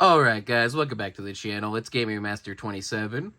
Alright guys, welcome back to the channel. It's Gamer Master 27,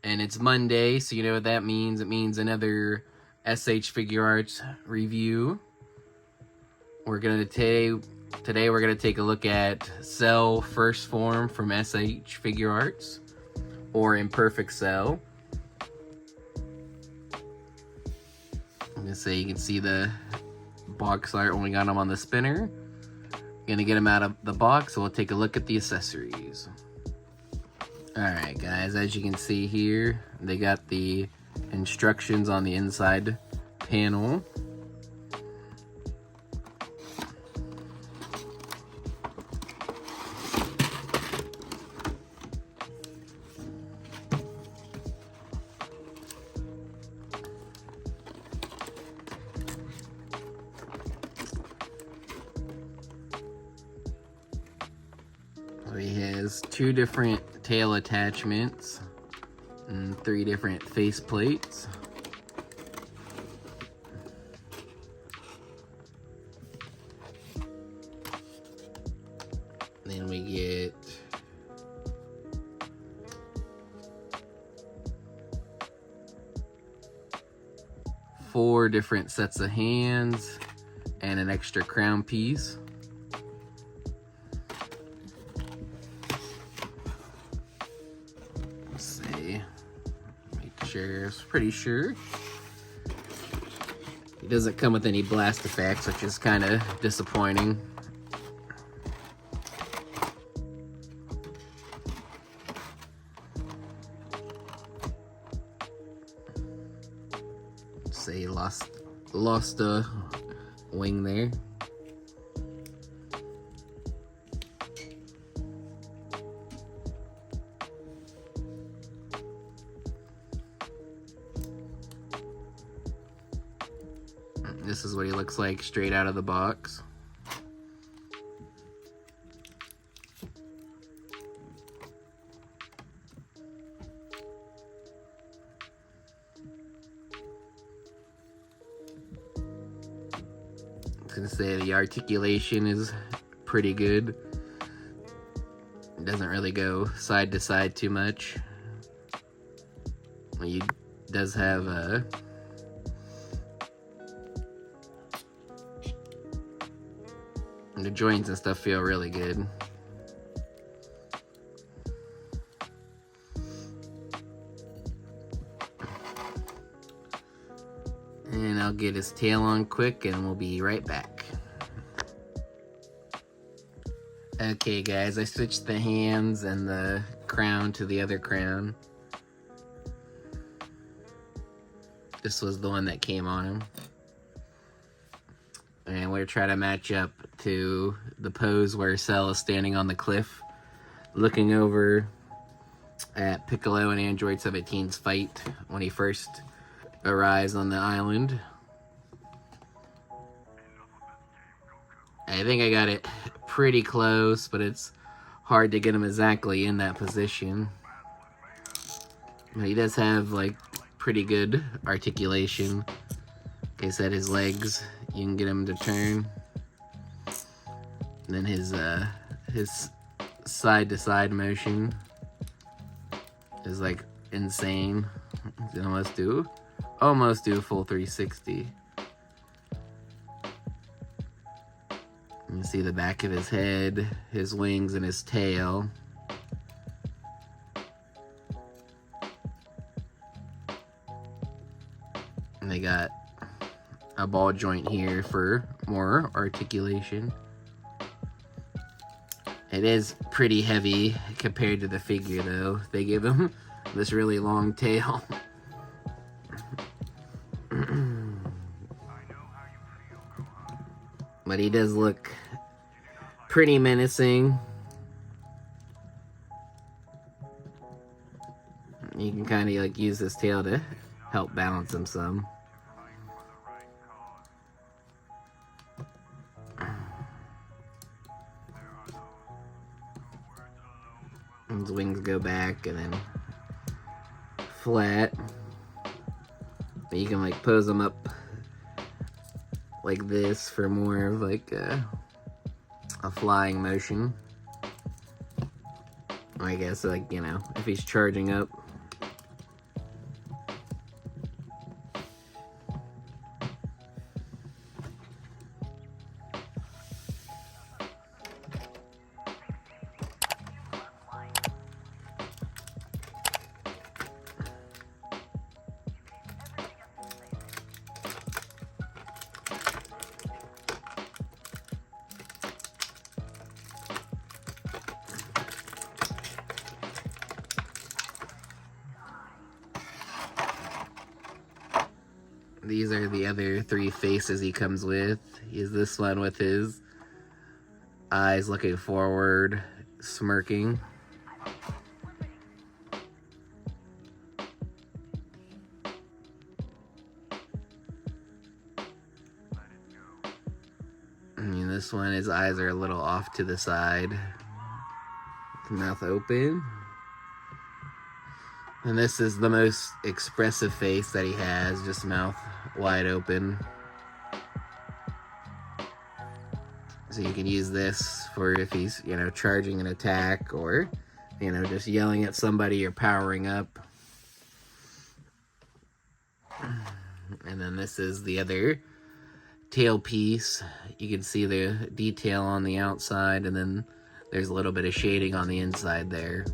and it's Monday, so you know what that means. It means another S.H.Figuarts review. Today we're gonna take a look at Cell First Form from S.H.Figuarts, or Imperfect Cell. So you can see the box art when we got them on the spinner. Gonna get them out of the box, so we'll take a look at the accessories. Alright guys, as you can see here, they got the instructions on the inside panel. So he has 2 different tail attachments and 3 different face plates. Then we get four different sets of hands and an extra crown piece. Pretty sure he doesn't come with any blast effects, which is kind of disappointing. Say lost a wing there. This is what he looks like straight out of the box. I was gonna say the articulation is pretty good. It doesn't really go side to side too much. He does have a the joints and stuff feel really good. And I'll get his tail on quick and we'll be right back. Okay guys, I switched the hands and the crown to the other crown. This was the one that came on him. And we're trying to match up to the pose where Cell is standing on the cliff, looking over at Piccolo and Android 17's fight when he first arrives on the island. I think I got it pretty close, but it's hard to get him exactly in that position. But he does have like pretty good articulation. Like I said, his legs, you can get him to turn. And then his side to side motion is like insane. He almost do a full 360. You can see the back of his head, his wings, and his tail. And they got a ball joint here for more articulation. It is pretty heavy compared to the figure though. They give him this really long tail. But he does look pretty menacing. You can kind of like use this tail to help balance him some. His wings go back and then flat. You can like pose them up like this for more of like a flying motion. I guess, like, you know, if he's charging up. These are the other 3 faces he comes with. He has this one with his eyes looking forward, smirking. I mean, this one, his eyes are a little off to the side. Mouth open. And this is the most expressive face that he has, just mouth wide open. So you can use this for if he's, you know, charging an attack or, you know, just yelling at somebody or powering up. And then this is the other tail piece. You can see the detail on the outside, and then there's a little bit of shading on the inside there.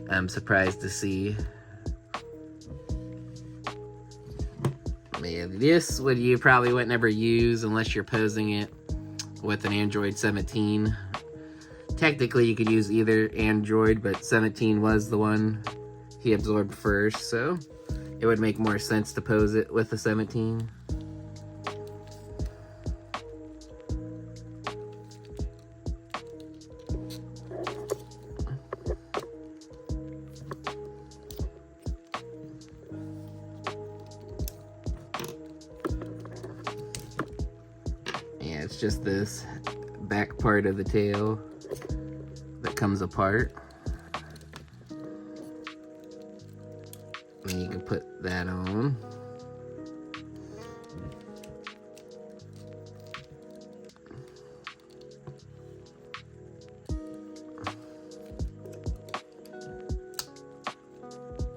I'm surprised to see. Man, this would you probably would never use unless you're posing it with an Android 17. Technically, you could use either Android, but 17 was the one he absorbed first, so it would make more sense to pose it with the 17. It's just this back part of the tail that comes apart. And you can put that on.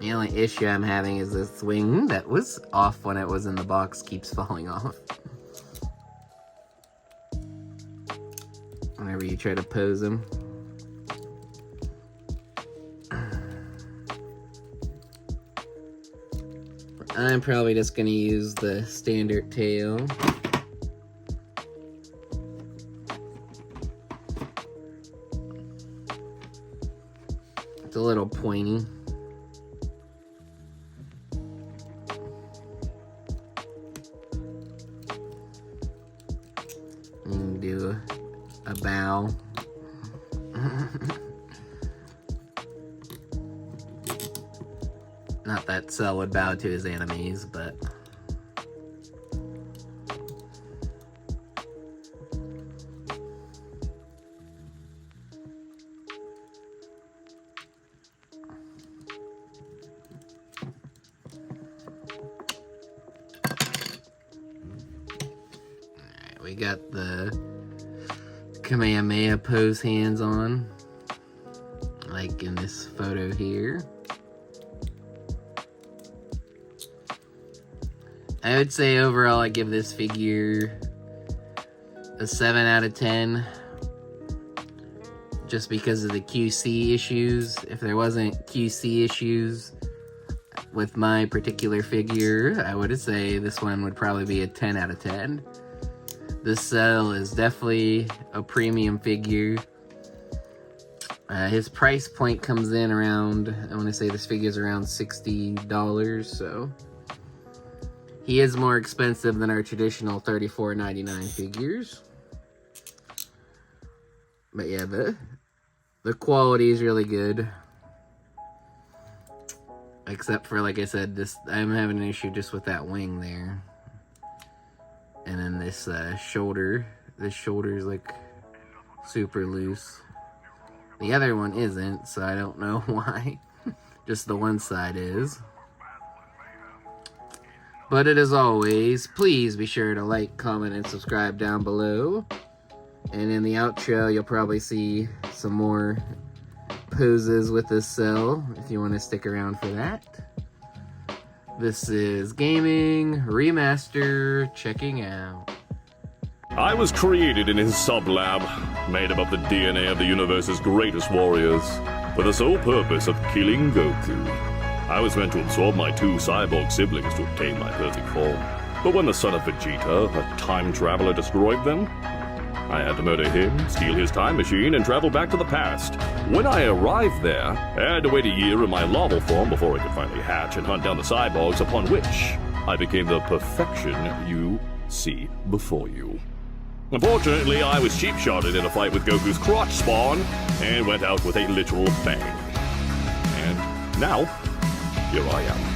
The only issue I'm having is this wing that was off when it was in the box keeps falling off. Whenever you try to pose him. I'm probably just going to use the standard tail. It's a little pointy. You can do a bow. Not that Cell would bow to his enemies, but alright, we got the Kamehameha pose hands on, like in this photo here. I would say overall I give this figure a 7 out of 10 just because of the QC issues. If there wasn't QC issues with my particular figure, I would say this one would probably be a 10 out of 10. This Cell is definitely a premium figure. His price point comes in around, I want to say this figure is around $60, so he is more expensive than our traditional $34.99 figures. But yeah, the quality is really good. Except for, like I said, I'm having an issue just with that wing there. And then this shoulder. This shoulder is like super loose. The other one isn't, so I don't know why. Just the one side is. But as always, please be sure to like, comment, and subscribe down below. And in the outro, you'll probably see some more poses with this cell if you want to stick around for that. This is Gaming Remaster checking out. I was created in his sub-lab, made up of the DNA of the universe's greatest warriors, for the sole purpose of killing Goku. I was meant to absorb my two cyborg siblings to obtain my perfect form, but when the son of Vegeta, a time traveler, destroyed them, I had to murder him, steal his time machine, and travel back to the past. When I arrived there, I had to wait a year in my larval form before I could finally hatch and hunt down the cyborgs, upon which I became the perfection you see before you. Unfortunately, I was cheap-shotted in a fight with Goku's crotch spawn, and went out with a literal bang. And now, here I am.